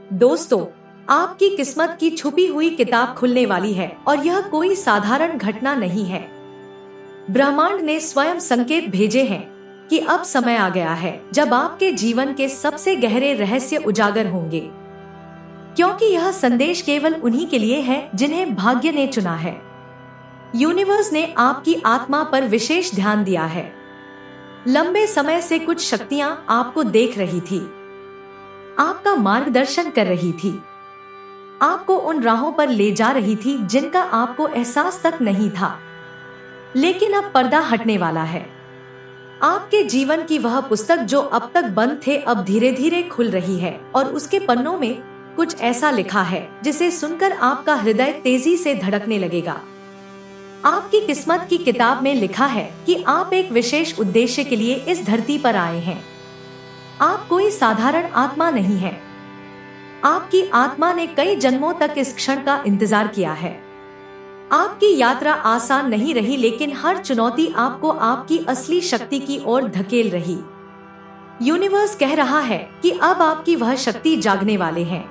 दोस्तों, आपकी किस्मत की छुपी हुई किताब खुलने वाली है और यह कोई साधारण घटना नहीं है। ब्रह्मांड ने स्वयं संकेत भेजे हैं कि अब समय आ गया है जब आपके जीवन के सबसे गहरे रहस्य उजागर होंगे, क्योंकि यह संदेश केवल उन्हीं के लिए है जिन्हें भाग्य ने चुना है। यूनिवर्स ने आपकी आत्मा पर विशेष ध्यान दिया है। लंबे समय से कुछ शक्तियां आपको देख रही थी, आपका मार्गदर्शन कर रही थी, आपको उन राहों पर ले जा रही थी जिनका आपको एहसास तक नहीं था। लेकिन अब पर्दा हटने वाला है। आपके जीवन की वह पुस्तक जो अब तक बंद थे अब धीरे धीरे खुल रही है और उसके पन्नों में कुछ ऐसा लिखा है जिसे सुनकर आपका हृदय तेजी से धड़कने लगेगा। आपकी किस्मत की किताब में लिखा है कि आप एक विशेष उद्देश्य के लिए इस धरती पर आए हैं। आप कोई साधारण आत्मा नहीं हैं। आपकी आत्मा ने कई जन्मों तक इस क्षण का इंतजार किया है। आपकी यात्रा आसान नहीं रही, लेकिन हर चुनौती आपको आपकी असली शक्ति की ओर धकेल रही। यूनिवर्स कह रहा है कि अब आपकी वह शक्ति जागने वाले हैं।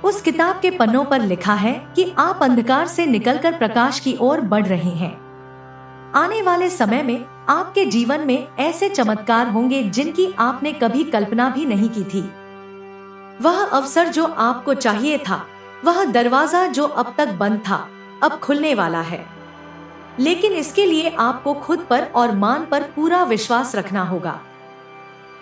उस किताब के पन्नों पर लिखा है कि आप अंधकार से निकलकर प्रकाश की ओर बढ़ रहे हैं। आने वाले समय में आपके जीवन में ऐसे चमत्कार होंगे जिनकी आपने कभी कल्पना भी नहीं की थी। वह अवसर जो आपको चाहिए था, वह दरवाजा जो अब तक बंद था, अब खुलने वाला है। लेकिन इसके लिए आपको खुद पर और मान पर पूरा विश्वास रखना होगा।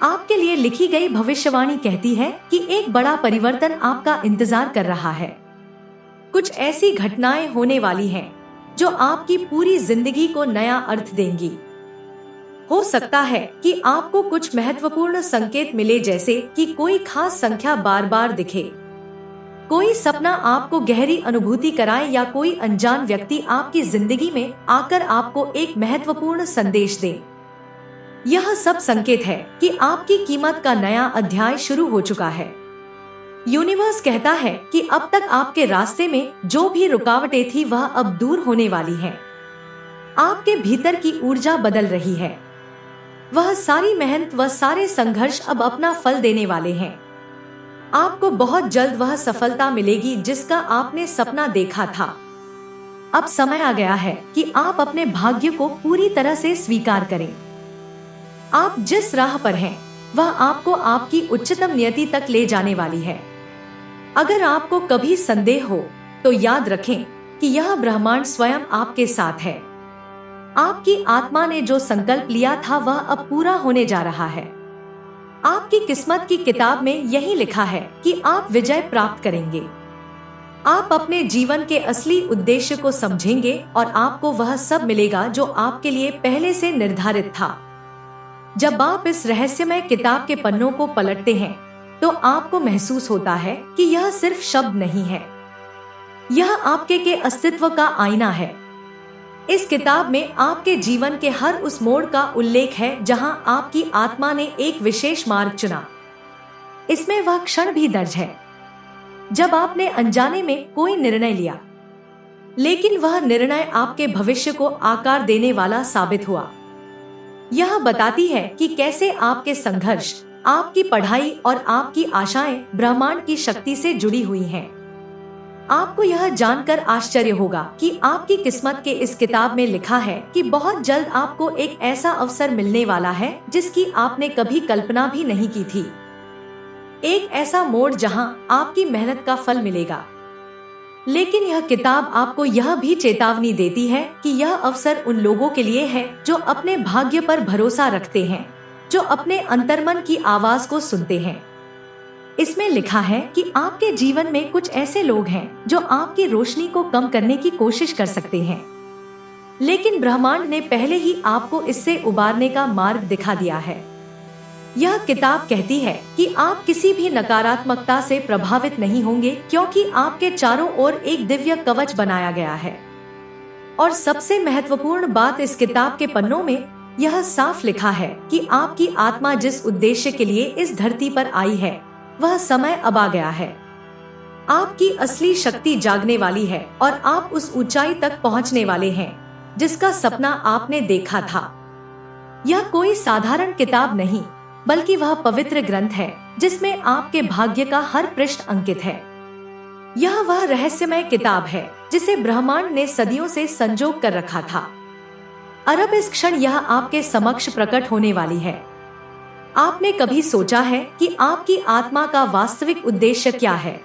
आपके लिए लिखी गई भविष्यवाणी कहती है कि एक बड़ा परिवर्तन आपका इंतजार कर रहा है। कुछ ऐसी घटनाएं होने वाली हैं जो आपकी पूरी जिंदगी को नया अर्थ देंगी। हो सकता है कि आपको कुछ महत्वपूर्ण संकेत मिले, जैसे कि कोई खास संख्या बार बार दिखे, कोई सपना आपको गहरी अनुभूति कराए, या कोई अनजान व्यक्ति आपकी जिंदगी में आकर आपको एक महत्वपूर्ण संदेश दे। यह सब संकेत है कि आपकी कीमत का नया अध्याय शुरू हो चुका है। यूनिवर्स कहता है कि अब तक आपके रास्ते में जो भी रुकावटें थी वह अब दूर होने वाली हैं। आपके भीतर की ऊर्जा बदल रही है। वह सारी मेहनत व सारे संघर्ष अब अपना फल देने वाले हैं। आपको बहुत जल्द वह सफलता मिलेगी जिसका आपने सपना देखा था। अब समय आ गया है कि आप अपने भाग्य को पूरी तरह से स्वीकार करें। आप जिस राह पर हैं, वह आपको आपकी उच्चतम नियति तक ले जाने वाली है। अगर आपको कभी संदेह हो तो याद रखें कि यह ब्रह्मांड स्वयं आपके साथ है। आपकी आत्मा ने जो संकल्प लिया था वह अब पूरा होने जा रहा है। आपकी किस्मत की किताब में यही लिखा है कि आप विजय प्राप्त करेंगे। आप अपने जीवन के असली उद्देश्य को समझेंगे और आपको वह सब मिलेगा जो आपके लिए पहले से निर्धारित था। जब आप इस रहस्यमय किताब के पन्नों को पलटते हैं तो आपको महसूस होता है कि यह सिर्फ शब्द नहीं है, यह आपके के अस्तित्व का आईना है। इस किताब में आपके जीवन के हर उस मोड़ का उल्लेख है जहां आपकी आत्मा ने एक विशेष मार्ग चुना। इसमें वह क्षण भी दर्ज है जब आपने अनजाने में कोई निर्णय लिया, लेकिन वह निर्णय आपके भविष्य को आकार देने वाला साबित हुआ। यह बताती है कि कैसे आपके संघर्ष, आपकी पढ़ाई और आपकी आशाएं ब्रह्मांड की शक्ति से जुड़ी हुई हैं। आपको यह जानकर आश्चर्य होगा कि आपकी किस्मत के इस किताब में लिखा है कि बहुत जल्द आपको एक ऐसा अवसर मिलने वाला है जिसकी आपने कभी कल्पना भी नहीं की थी। एक ऐसा मोड़ जहां आपकी मेहनत का फल मिलेगा। लेकिन यह किताब आपको यह भी चेतावनी देती है कि यह अवसर उन लोगों के लिए है जो अपने भाग्य पर भरोसा रखते हैं, जो अपने अंतर्मन की आवाज को सुनते हैं। इसमें लिखा है कि आपके जीवन में कुछ ऐसे लोग हैं जो आपकी रोशनी को कम करने की कोशिश कर सकते हैं, लेकिन ब्रह्मांड ने पहले ही आपको इससे उबारने का मार्ग दिखा दिया है। यह किताब कहती है कि आप किसी भी नकारात्मकता से प्रभावित नहीं होंगे, क्योंकि आपके चारों ओर एक दिव्य कवच बनाया गया है। और सबसे महत्वपूर्ण बात, इस किताब के पन्नों में यह साफ लिखा है कि आपकी आत्मा जिस उद्देश्य के लिए इस धरती पर आई है, वह समय अब आ गया है। आपकी असली शक्ति जागने वाली है और आप उस ऊंचाई तक पहुंचने वाले हैं जिसका सपना आपने देखा था। यह कोई साधारण किताब नहीं, बल्कि वह पवित्र ग्रंथ है जिसमें आपके भाग्य का हर पृष्ठ अंकित है। यह वह रहस्यमय किताब है जिसे ब्रह्मांड ने सदियों से संजो कर रखा था। अब इस क्षण यह आपके समक्ष प्रकट होने वाली है। आपने कभी सोचा है कि आपकी आत्मा का वास्तविक उद्देश्य क्या है?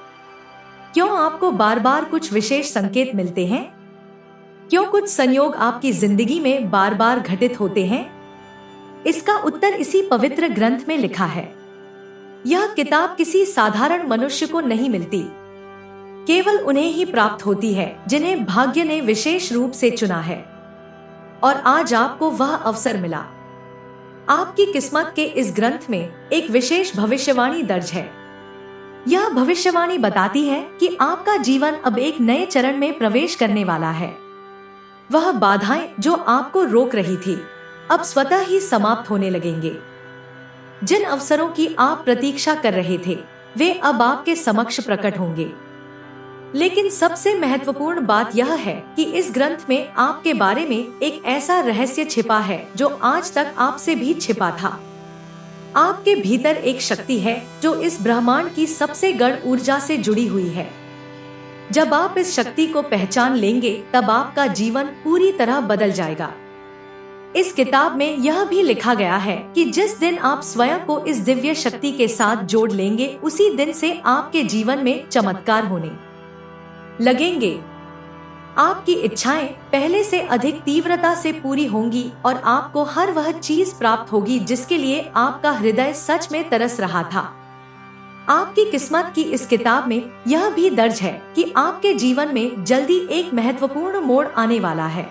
क्यों आपको बार बार कुछ विशेष संकेत मिलते हैं? क्यों कुछ संयोग आपकी जिंदगी में बार बार घटित होते हैं? इसका उत्तर इसी पवित्र ग्रंथ में लिखा है। यह किताब किसी साधारण मनुष्य को नहीं मिलती, केवल उन्हें ही प्राप्त होती है जिन्हें भाग्य ने विशेष रूप से चुना है। और आज आपको वह अवसर मिला। आपकी किस्मत के इस ग्रंथ में एक विशेष भविष्यवाणी दर्ज है। यह भविष्यवाणी बताती है कि आपका जीवन अब एक नए चरण में प्रवेश करने वाला है। वह बाधाएं जो आपको रोक रही थी अब स्वतः ही समाप्त होने लगेंगे। जिन अवसरों की आप प्रतीक्षा कर रहे थे वे अब आपके समक्ष प्रकट होंगे। लेकिन सबसे महत्वपूर्ण बात यह है कि इस ग्रंथ में आपके बारे में एक ऐसा रहस्य छिपा है जो आज तक आपसे भी छिपा था। आपके भीतर एक शक्ति है जो इस ब्रह्मांड की सबसे गढ़ ऊर्जा से जुड़ी हुई है। जब आप इस शक्ति को पहचान लेंगे तब आपका जीवन पूरी तरह बदल जाएगा। इस किताब में यह भी लिखा गया है कि जिस दिन आप स्वयं को इस दिव्य शक्ति के साथ जोड़ लेंगे उसी दिन से आपके जीवन में चमत्कार होने लगेंगे। आपकी इच्छाएं पहले से अधिक तीव्रता से पूरी होंगी और आपको हर वह चीज प्राप्त होगी जिसके लिए आपका हृदय सच में तरस रहा था। आपकी किस्मत की इस किताब में यह भी दर्ज है कि आपके जीवन में जल्दी एक महत्वपूर्ण मोड़ आने वाला है।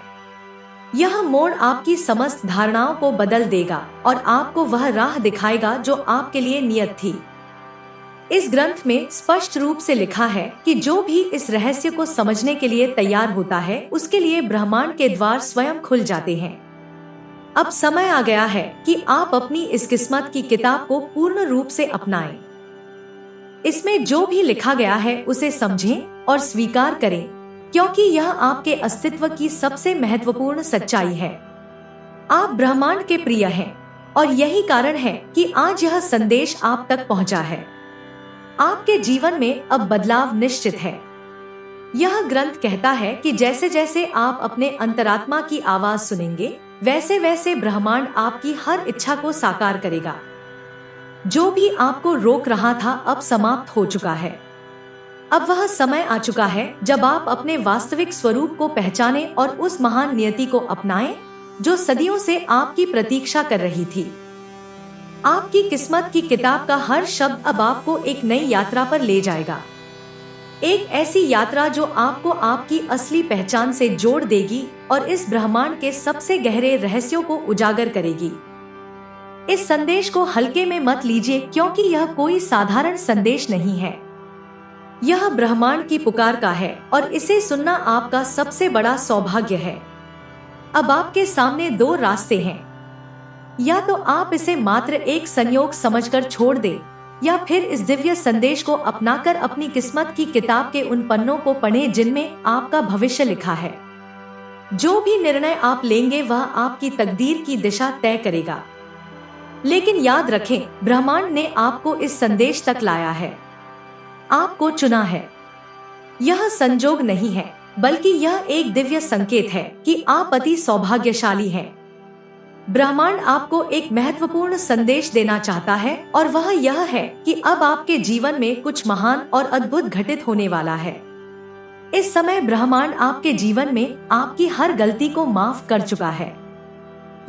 यह मोड़ आपकी समस्त धारणाओं को बदल देगा और आपको वह राह दिखाएगा जो आपके लिए नियत थी। इस ग्रंथ में स्पष्ट रूप से लिखा है कि जो भी इस रहस्य को समझने के लिए तैयार होता है उसके लिए ब्रह्मांड के द्वार स्वयं खुल जाते हैं। अब समय आ गया है कि आप अपनी इस किस्मत की किताब को पूर्ण रूप से अपनाएं। इसमें जो भी लिखा गया है उसे समझें और स्वीकार करें, क्योंकि यह आपके अस्तित्व की सबसे महत्वपूर्ण सच्चाई है। आप ब्रह्मांड के प्रिय हैं और यही कारण है कि आज यह संदेश आप तक पहुंचा है। आपके जीवन में अब बदलाव निश्चित है। यह ग्रंथ कहता है कि जैसे जैसे आप अपने अंतरात्मा की आवाज सुनेंगे वैसे वैसे ब्रह्मांड आपकी हर इच्छा को साकार करेगा। जो भी आपको रोक रहा था अब समाप्त हो चुका है। अब वह समय आ चुका है जब आप अपने वास्तविक स्वरूप को पहचानें और उस महान नियति को अपनाएं जो सदियों से आपकी प्रतीक्षा कर रही थी। आपकी किस्मत की किताब का हर शब्द अब आपको एक नई यात्रा पर ले जाएगा। एक ऐसी यात्रा जो आपको आपकी असली पहचान से जोड़ देगी और इस ब्रह्मांड के सबसे गहरे रहस्यों को उजागर करेगी। इस संदेश को हल्के में मत लीजिए, क्योंकि यह कोई साधारण संदेश नहीं है। यह ब्रह्मांड की पुकार का है और इसे सुनना आपका सबसे बड़ा सौभाग्य है। अब आपके सामने दो रास्ते हैं। या तो आप इसे मात्र एक संयोग समझकर छोड़ दें, या फिर इस दिव्य संदेश को अपनाकर अपनी किस्मत की किताब के उन पन्नों को पढ़ें जिनमें आपका भविष्य लिखा है। जो भी निर्णय आप लेंगे वह आपकी तकदीर की दिशा तय करेगा। लेकिन याद रखें, ब्रह्मांड ने आपको इस संदेश तक लाया है, आपको चुना है। यह संजोग नहीं है, बल्कि यह एक दिव्य संकेत है कि आप अति सौभाग्यशाली हैं। ब्रह्मांड आपको एक महत्वपूर्ण संदेश देना चाहता है और वह यह है कि अब आपके जीवन में कुछ महान और अद्भुत घटित होने वाला है। इस समय ब्रह्मांड आपके जीवन में आपकी हर गलती को माफ कर चुका है।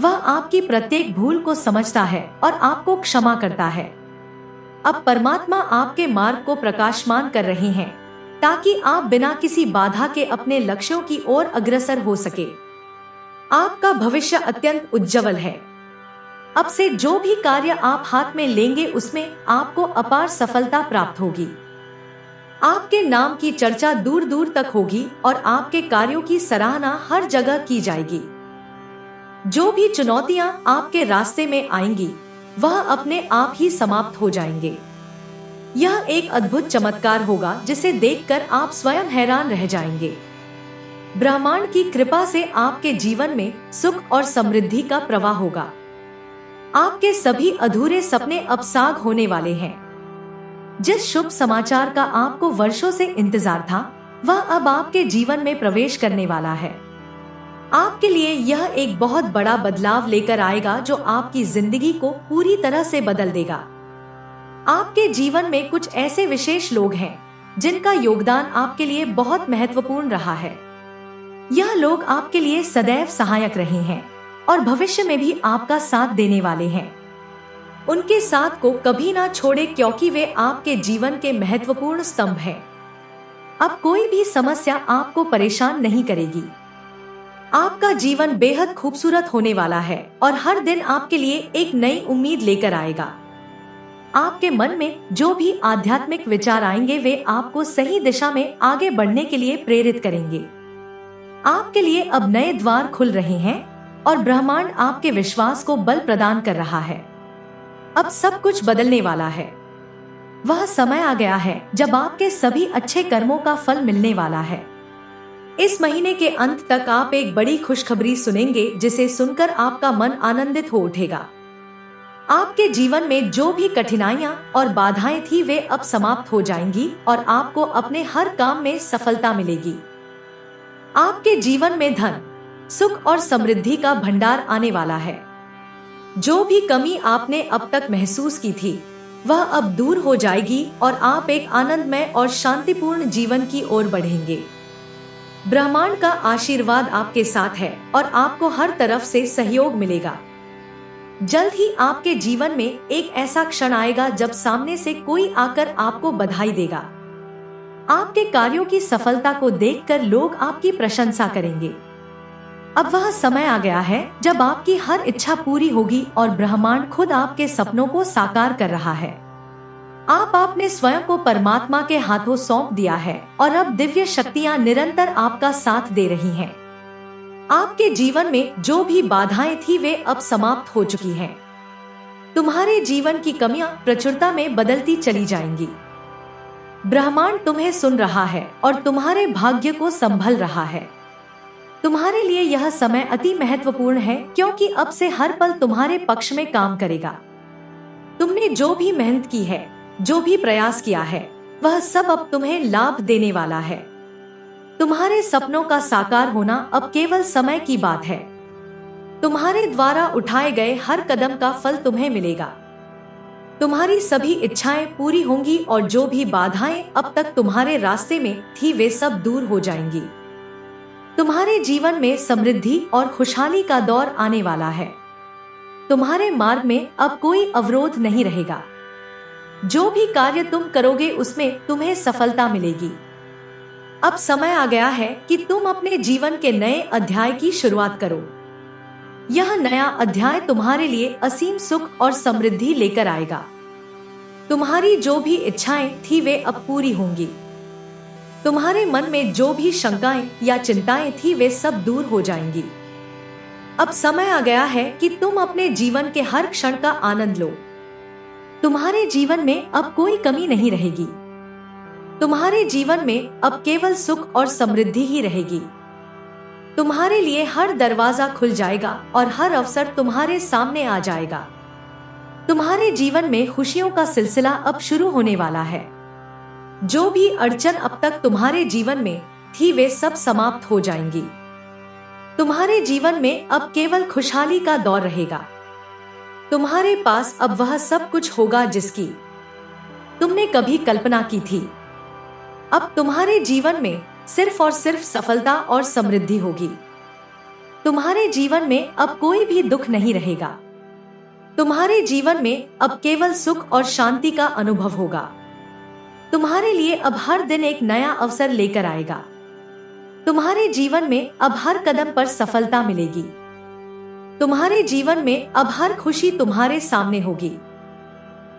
वह आपकी प्रत्येक भूल को समझता है और आपको क्षमा करता है। अब परमात्मा आपके मार्ग को प्रकाशमान कर रहे हैं ताकि आप बिना किसी बाधा के अपने लक्ष्यों की ओर अग्रसर हो सके। आपका भविष्य अत्यंत उज्जवल है। अब से जो भी कार्य आप हाथ में लेंगे उसमें आपको अपार सफलता प्राप्त होगी। आपके नाम की चर्चा दूर दूर तक होगी और आपके कार्यों की सराहना हर जगह की जाएगी। जो भी चुनौतियां आपके रास्ते में आएंगी वह अपने आप ही समाप्त हो जाएंगे। यह एक अद्भुत चमत्कार होगा जिसे देखकर आप स्वयं हैरान रह जाएंगे। ब्रह्मांड की कृपा से आपके जीवन में सुख और समृद्धि का प्रवाह होगा। आपके सभी अधूरे सपने अब साकार होने वाले हैं। जिस शुभ समाचार का आपको वर्षों से इंतजार था, वह अब आपके जीवन में प्रवेश करने वाला है। आपके लिए यह एक बहुत बड़ा बदलाव लेकर आएगा जो आपकी जिंदगी को पूरी तरह से बदल देगा। आपके जीवन में कुछ ऐसे विशेष लोग हैं जिनका योगदान आपके लिए बहुत महत्वपूर्ण रहा है। यह लोग आपके लिए सदैव सहायक रहे हैं और भविष्य में भी आपका साथ देने वाले हैं। उनके साथ को कभी ना छोड़े, क्योंकि वे आपके जीवन के महत्वपूर्ण स्तंभ हैं। अब कोई भी समस्या आपको परेशान नहीं करेगी। आपका जीवन बेहद खूबसूरत होने वाला है और हर दिन आपके लिए एक नई उम्मीद लेकर आएगा। आपके मन में जो भी आध्यात्मिक विचार आएंगे वे आपको सही दिशा में आगे बढ़ने के लिए प्रेरित करेंगे। आपके लिए अब नए द्वार खुल रहे हैं और ब्रह्मांड आपके विश्वास को बल प्रदान कर रहा है। अब सब कुछ बदलने वाला है। वह समय आ गया है जब आपके सभी अच्छे कर्मों का फल मिलने वाला है। इस महीने के अंत तक आप एक बड़ी खुशखबरी सुनेंगे जिसे सुनकर आपका मन आनंदित हो उठेगा। आपके जीवन में जो भी कठिनाइयां और बाधाएं थी वे अब समाप्त हो जाएंगी और आपको अपने हर काम में सफलता मिलेगी। आपके जीवन में धन, सुख और समृद्धि का भंडार आने वाला है। जो भी कमी आपने अब तक महसूस की थी वह अब दूर हो जाएगी और आप एक आनंदमय और शांतिपूर्ण जीवन की ओर बढ़ेंगे। ब्रह्मांड का आशीर्वाद आपके साथ है और आपको हर तरफ से सहयोग मिलेगा। जल्द ही आपके जीवन में एक ऐसा क्षण आएगा जब सामने से कोई आकर आपको बधाई देगा। आपके कार्यों की सफलता को देखकर लोग आपकी प्रशंसा करेंगे। अब वह समय आ गया है जब आपकी हर इच्छा पूरी होगी और ब्रह्मांड खुद आपके सपनों को साकार कर रहा है। आप आपने स्वयं को परमात्मा के हाथों सौंप दिया है और अब दिव्य शक्तियां निरंतर आपका साथ दे रही हैं। आपके जीवन में जो भी बाधाएं थी वे अब समाप्त हो चुकी हैं। तुम्हारे जीवन की कमियां प्रचुरता में बदलती चली जाएंगी। ब्रह्मांड तुम्हें सुन रहा है और तुम्हारे भाग्य को संभल रहा है। तुम्हारे लिए यह समय अति महत्वपूर्ण है क्योंकि अब से हर पल तुम्हारे पक्ष में काम करेगा। तुमने जो भी मेहनत की है, जो भी प्रयास किया है, वह सब अब तुम्हें लाभ देने वाला है। तुम्हारे सपनों का साकार होना अब केवल समय की बात है। तुम्हारे द्वारा उठाए गए हर कदम का फल तुम्हें मिलेगा। तुम्हारी सभी इच्छाएं पूरी होंगी और जो भी बाधाएं अब तक तुम्हारे रास्ते में थी वे सब दूर हो जाएंगी। तुम्हारे जीवन में समृद्धि और खुशहाली का दौर आने वाला है। तुम्हारे मार्ग में अब कोई अवरोध नहीं रहेगा। जो भी कार्य तुम करोगे उसमें तुम्हें सफलता मिलेगी। अब समय आ गया है कि तुम अपने जीवन के नए अध्याय की शुरुआत करो। यह नया अध्याय तुम्हारे लिए असीम सुख और समृद्धि लेकर आएगा। तुम्हारी जो भी इच्छाएं थी वे अब पूरी होंगी। तुम्हारे मन में जो भी शंकाएं या चिंताएं थी वे सब दूर हो जाएंगी। अब समय आ गया है कि तुम अपने जीवन के हर क्षण का आनंद लो। तुम्हारे जीवन में अब कोई कमी नहीं रहेगी। तुम्हारे जीवन में अब केवल सुख और समृद्धि ही रहेगी। तुम्हारे लिए हर दरवाजा खुल जाएगा और हर अवसर तुम्हारे सामने आ जाएगा। तुम्हारे जीवन में खुशियों का सिलसिला अब शुरू होने वाला है। जो भी अड़चन अब तक तुम्हारे जीवन में थी वे सब समाप्त हो जाएंगी। तुम्हारे जीवन में अब केवल खुशहाली का दौर रहेगा। तुम्हारे पास अब वह सब कुछ होगा जिसकी तुमने कभी कल्पना की थी। अब तुम्हारे जीवन में सिर्फ और सिर्फ सफलता और समृद्धि होगी। तुम्हारे जीवन में अब कोई भी दुख नहीं रहेगा। तुम्हारे जीवन में अब केवल सुख और शांति का अनुभव होगा। तुम्हारे लिए अब हर दिन एक नया अवसर लेकर आएगा। तुम्हारे जीवन में अब हर कदम पर सफलता मिलेगी। तुम्हारे जीवन में अब हर खुशी तुम्हारे सामने होगी।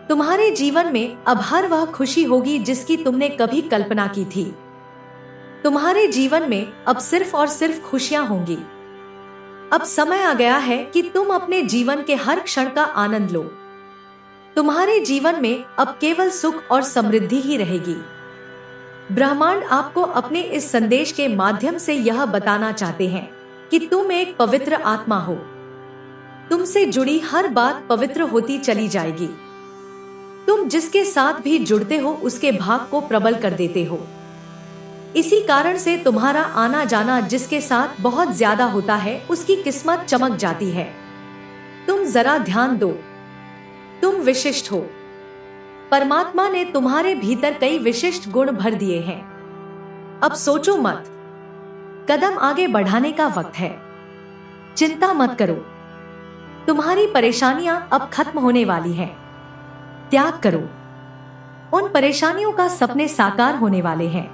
तुम्हारे जीवन में अब हर वह खुशी होगी जिसकी तुमने कभी कल्पना की थी। तुम्हारे जीवन में अब सिर्फ और सिर्फ खुशियां होंगी। अब समय आ गया है कि तुम अपने जीवन के हर क्षण का आनंद लो। तुम्हारे जीवन में अब केवल सुख और समृद्धि ही रहेगी। ब्रह्मांड आपको अपने इस संदेश के माध्यम से यह बताना चाहते हैं कि तुम एक पवित्र आत्मा हो। तुमसे जुड़ी हर बात पवित्र होती चली जाएगी। तुम जिसके साथ भी जुड़ते हो उसके भाग को प्रबल कर देते हो। इसी कारण से तुम्हारा आना जाना जिसके साथ बहुत ज्यादा होता है उसकी किस्मत चमक जाती है। तुम जरा ध्यान दो, तुम विशिष्ट हो। परमात्मा ने तुम्हारे भीतर कई विशिष्ट गुण भर दिए हैं। अब सोचो मत, कदम आगे बढ़ाने का वक्त है। चिंता मत करो, तुम्हारी परेशानियां अब खत्म होने वाली हैं। त्याग करो, उन परेशानियों का सपने साकार होने वाले हैं।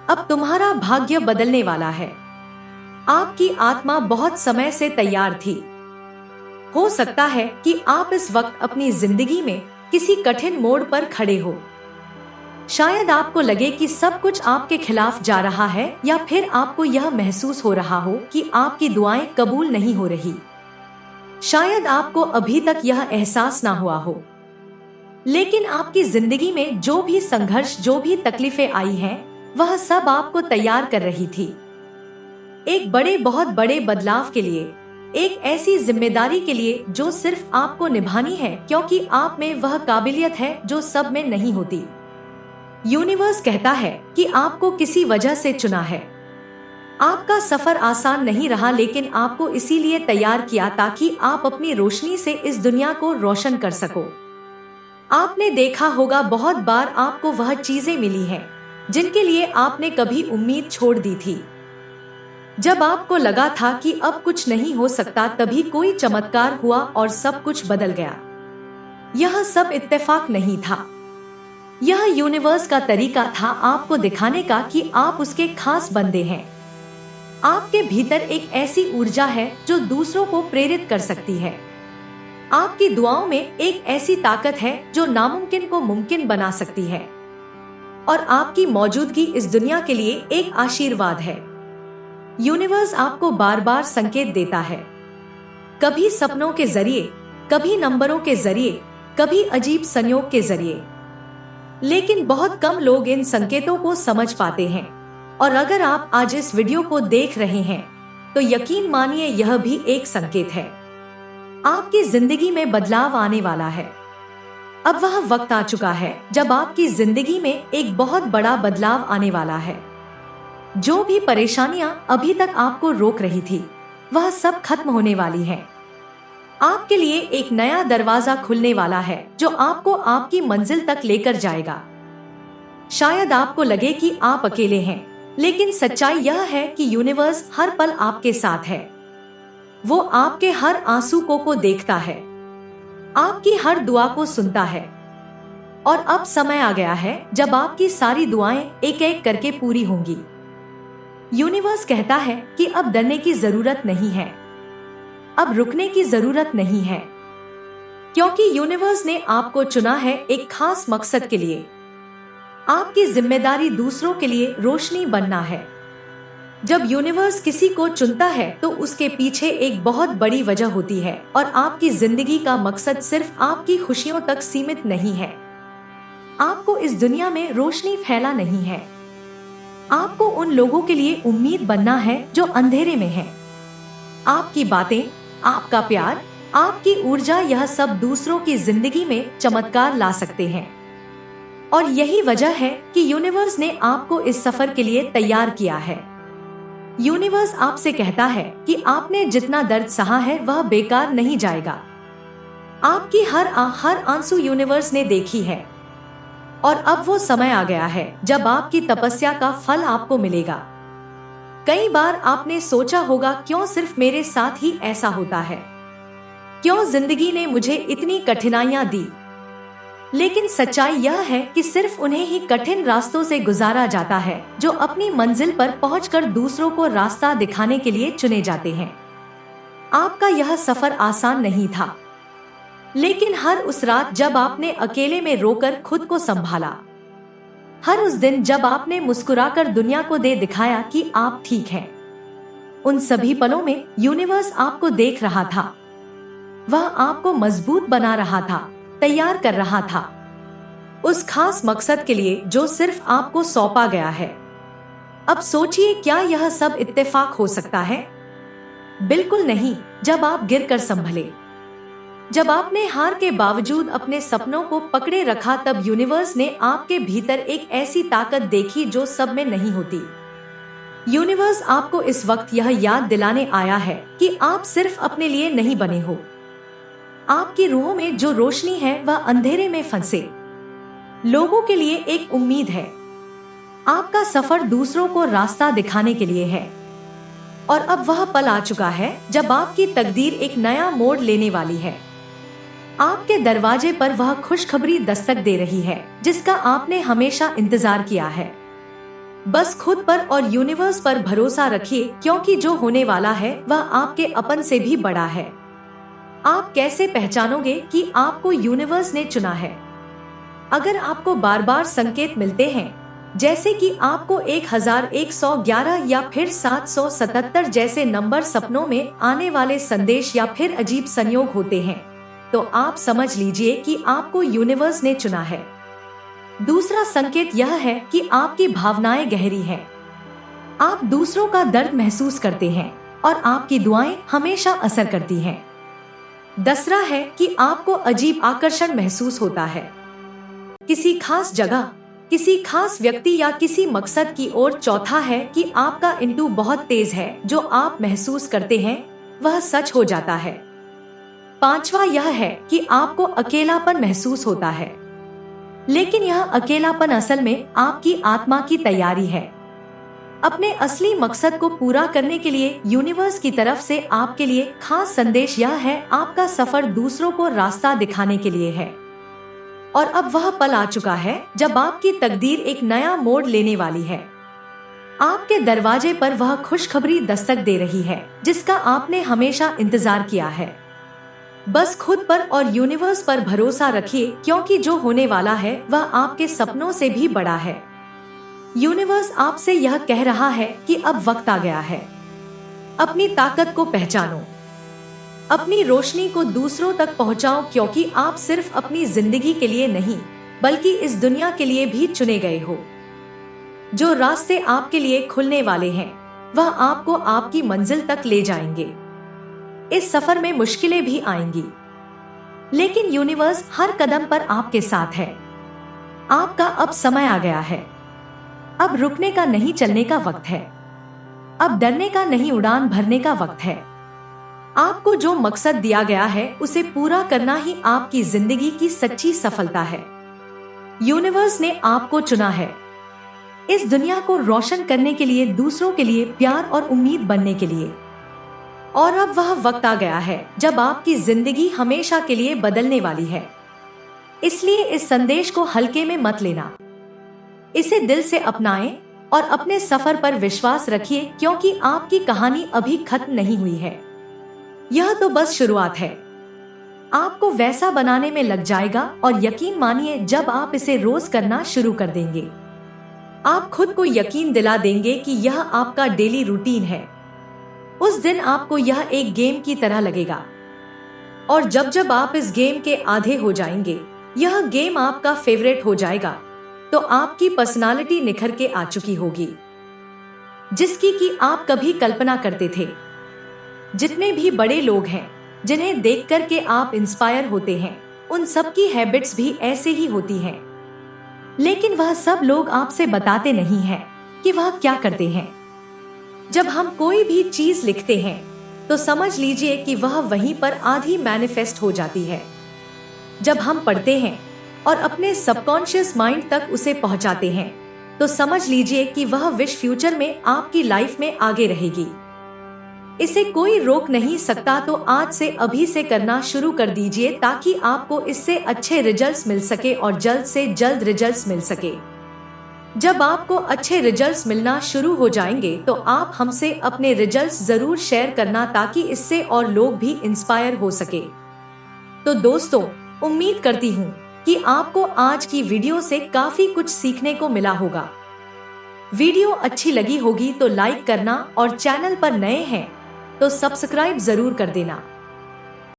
अब तुम्हारा भाग्य बदलने वाला है। आपकी आत्मा बहुत समय से तैयार थी। हो सकता है कि आप इस वक्त अपनी जिंदगी में किसी कठिन मोड़ पर खड़े हो। शायद आपको लगे कि सब कुछ आपके खिलाफ जा रहा है, या फिर आपको यह महसूस हो रहा हो कि आपकी दुआएं कबूल नहीं हो रही। शायद आपको अभी तक यह एहसास ना हुआ हो, लेकिन आपकी जिंदगी में जो भी संघर्ष, जो भी तकलीफें आई हैं, वह सब आपको तैयार कर रही थी एक बहुत बड़े बदलाव के लिए, एक ऐसी जिम्मेदारी के लिए जो सिर्फ आपको निभानी है, क्योंकि आप में वह काबिलियत है जो सब में नहीं होती। यूनिवर्स कहता है कि आपको किसी वजह से चुना है। आपका सफर आसान नहीं रहा, लेकिन आपको इसीलिए तैयार किया ताकि आप अपनी रोशनी से इस दुनिया को रोशन कर सको। आपने देखा होगा बहुत बार आपको वह चीजें मिली हैं जिनके लिए आपने कभी उम्मीद छोड़ दी थी। जब आपको लगा था कि अब कुछ नहीं हो सकता, तभी कोई चमत्कार हुआ और सब कुछ बदल गया। यह सब इत्तेफाक नहीं था, यह यूनिवर्स का तरीका था आपको दिखाने का कि आप उसके खास बंदे हैं। आपके भीतर एक ऐसी ऊर्जा है जो दूसरों को प्रेरित कर सकती है। आपकी दुआओं में एक ऐसी ताकत है जो नामुमकिन को मुमकिन बना सकती है, और आपकी मौजूदगी इस दुनिया के लिए एक आशीर्वाद है। यूनिवर्स आपको बार बार संकेत देता है, कभी सपनों के जरिए, कभी नंबरों के जरिए, कभी अजीब संयोग के जरिए। लेकिन बहुत कम लोग इन संकेतों को समझ पाते हैं। और अगर आप आज इस वीडियो को देख रहे हैं तो यकीन मानिए यह भी एक संकेत है। आपकी जिंदगी में बदलाव आने वाला है। अब वह वक्त आ चुका है जब आपकी जिंदगी में एक बहुत बड़ा बदलाव आने वाला है। जो भी परेशानियां अभी तक आपको रोक रही थी, वह सब खत्म होने वाली हैं। आपके लिए एक नया दरवाजा खुलने वाला है जो आपको आपकी मंजिल तक लेकर जाएगा। शायद आपको लगे कि आप अकेले हैं, लेकिन सच्चाई यह है कि यूनिवर्स हर पल आपके साथ है। वो आपके हर आंसू को देखता है, आपकी हर दुआ को सुनता है। और अब समय आ गया है जब आपकी सारी दुआएं एक एक करके पूरी होंगी। यूनिवर्स कहता है कि अब डरने की जरूरत नहीं है, अब रुकने की जरूरत नहीं है, क्योंकि यूनिवर्स ने आपको चुना है एक खास मकसद के लिए। आपकी जिम्मेदारी दूसरों के लिए रोशनी बनना है। जब यूनिवर्स किसी को चुनता है तो उसके पीछे एक बहुत बड़ी वजह होती है, और आपकी जिंदगी का मकसद सिर्फ आपकी खुशियों तक सीमित नहीं है। आपको इस दुनिया में रोशनी फैला नहीं है, आपको उन लोगों के लिए उम्मीद बनना है जो अंधेरे में हैं। आपकी बातें, आपका प्यार, आपकी ऊर्जा, यह सब दूसरों की जिंदगी में चमत्कार ला सकते हैं। और यही वजह है कि यूनिवर्स ने आपको इस सफर के लिए तैयार किया है। यूनिवर्स आपसे कहता है कि आपने जितना दर्द सहा है वह बेकार नहीं जाएगा। आपकी हर आंसू यूनिवर्स ने देखी है, और अब वो समय आ गया है जब आपकी तपस्या का फल आपको मिलेगा। कई बार आपने सोचा होगा, क्यों सिर्फ मेरे साथ ही ऐसा होता है, क्यों जिंदगी ने मुझे इतनी कठिनाइयां दी। लेकिन सच्चाई यह है कि सिर्फ उन्हें ही कठिन रास्तों से गुजारा जाता है जो अपनी मंजिल पर पहुंचकर दूसरों को रास्ता दिखाने के लिए चुने जाते हैं। आपका यह सफर आसान नहीं था, लेकिन हर उस रात जब आपने अकेले में रोकर खुद को संभाला, हर उस दिन जब आपने मुस्कुराकर दुनिया को दे दिखाया कि आप ठीक हैं, उन सभी पलों में यूनिवर्स आपको देख रहा था। वह आपको मजबूत बना रहा था, तैयार कर रहा था उस खास मकसद के लिए जो सिर्फ आपको सौंपा गया है। अब सोचिए, क्या यह सब इत्तेफाक हो सकता है? बिल्कुल नहीं। जब आप गिरकर संभले, जब आपने हार के बावजूद अपने सपनों को पकड़े रखा, तब यूनिवर्स ने आपके भीतर एक ऐसी ताकत देखी जो सब में नहीं होती। यूनिवर्स आपको इस वक्त यह याद दिलाने आया है कि आप सिर्फ अपने लिए नहीं बने हो। आपकी रूहों में जो रोशनी है वह अंधेरे में फंसे लोगों के लिए एक उम्मीद है। आपका सफर दूसरों को रास्ता दिखाने के लिए है और अब वह पल आ चुका है जब आपकी तकदीर एक नया मोड़ लेने वाली है। आपके दरवाजे पर वह खुशखबरी दस्तक दे रही है जिसका आपने हमेशा इंतजार किया है। बस खुद पर और यूनिवर्स पर भरोसा रखिए, क्योंकि जो होने वाला है वह आपके अपन से भी बड़ा है। आप कैसे पहचानोगे कि आपको यूनिवर्स ने चुना है? अगर आपको बार बार संकेत मिलते हैं, जैसे कि आपको 1111 या फिर 777 जैसे नंबर सपनों में आने वाले संदेश या फिर अजीब संयोग होते हैं, तो आप समझ लीजिए कि आपको यूनिवर्स ने चुना है। दूसरा संकेत यह है कि आपकी भावनाएं गहरी हैं। आप दूसरों का दर्द महसूस करते हैं और आपकी दुआएं हमेशा असर करती हैं। दूसरा है कि आपको अजीब आकर्षण महसूस होता है किसी खास जगह, किसी खास व्यक्ति या किसी मकसद की ओर। चौथा है कि आपका इंटू बहुत तेज है, जो आप महसूस करते हैं वह सच हो जाता है। पांचवा यह है कि आपको अकेलापन महसूस होता है, लेकिन यह अकेलापन असल में आपकी आत्मा की तैयारी है। अपने असली मकसद को पूरा करने के लिए यूनिवर्स की तरफ से आपके लिए खास संदेश यह है, आपका सफर दूसरों को रास्ता दिखाने के लिए है और अब वह पल आ चुका है जब आपकी तकदीर एक नया मोड़ लेने वाली है। आपके दरवाजे पर वह खुशखबरी दस्तक दे रही है जिसका आपने हमेशा इंतजार किया है। बस खुद पर और यूनिवर्स पर भरोसा रखिए, क्योंकि जो होने वाला है वह आपके सपनों से भी बड़ा है। यूनिवर्स आपसे यह कह रहा है कि अब वक्त आ गया है। अपनी ताकत को पहचानो, अपनी रोशनी को दूसरों तक पहुंचाओ, क्योंकि आप सिर्फ अपनी जिंदगी के लिए नहीं बल्कि इस दुनिया के लिए भी चुने गए हो। जो रास्ते आपके लिए खुलने वाले हैं वह आपको आपकी मंजिल तक ले जाएंगे। इस सफर में मुश्किलें भी आएंगी, लेकिन यूनिवर्स हर कदम पर आपके साथ है। आपका अब समय आ गया है। अब रुकने का नहीं, चलने का वक्त है। अब डरने का नहीं, उड़ान भरने का वक्त है। आपको जो मकसद दिया गया है उसे पूरा करना ही आपकी जिंदगी की सच्ची सफलता है। यूनिवर्स ने आपको चुना है इस दुनिया को रोशन करने के लिए, दूसरों के लिए प्यार और उम्मीद बनने के लिए। और अब वह वक्त आ गया है जब आपकी जिंदगी हमेशा के लिए बदलने वाली है। इसलिए इस संदेश को हल्के में मत लेना, इसे दिल से अपनाएं और अपने सफर पर विश्वास रखिए, क्योंकि आपकी कहानी अभी खत्म नहीं हुई है। यह तो बस शुरुआत है। आपको वैसा बनाने में लग जाएगा और यकीन मानिए, जब आप इसे रोज करना शुरू कर देंगे, आप खुद को यकीन दिला देंगे कि यह आपका डेली रूटीन है। उस दिन आपको यह एक गेम की तरह लगेगा, और जब जब आप इस गेम के आधे हो जाएंगे, यह गेम आपका फेवरेट हो जाएगा, तो आपकी पर्सनालिटी निखर के आ चुकी होगी, जिसकी कि आप कभी कल्पना करते थे। जितने भी बड़े लोग हैं जिन्हें देख कर के आप इंस्पायर होते हैं, उन सब की हैबिट्स भी ऐसे ही होती हैं। लेकिन वह सब लोग आपसे बताते नहीं हैं कि वह क्या करते हैं। जब हम कोई भी चीज लिखते हैं तो समझ लीजिए कि वह वहीं पर आधी मैनिफेस्ट हो जाती है। जब हम पढ़ते हैं और अपने सबकॉन्शियस माइंड तक उसे पहुंचाते हैं, तो समझ लीजिए कि वह विश फ्यूचर में आपकी लाइफ में आगे रहेगी। इसे कोई रोक नहीं सकता, तो आज से अभी से करना शुरू कर दीजिए, ताकि आपको इससे अच्छे रिजल्ट्स मिल सके और जल्द से जल्द रिजल्ट्स मिल सके। जब आपको अच्छे रिजल्ट्स मिलना शुरू हो जाएंगे, तो आप हमसे अपने रिजल्ट्स जरूर शेयर करना, ताकि इससे और लोग भी इंस्पायर हो सके। तो दोस्तों, उम्मीद करती हूँ कि आपको आज की वीडियो से काफी कुछ सीखने को मिला होगा। वीडियो अच्छी लगी होगी तो लाइक करना, और चैनल पर नए हैं तो सब्सक्राइब जरूर कर देना।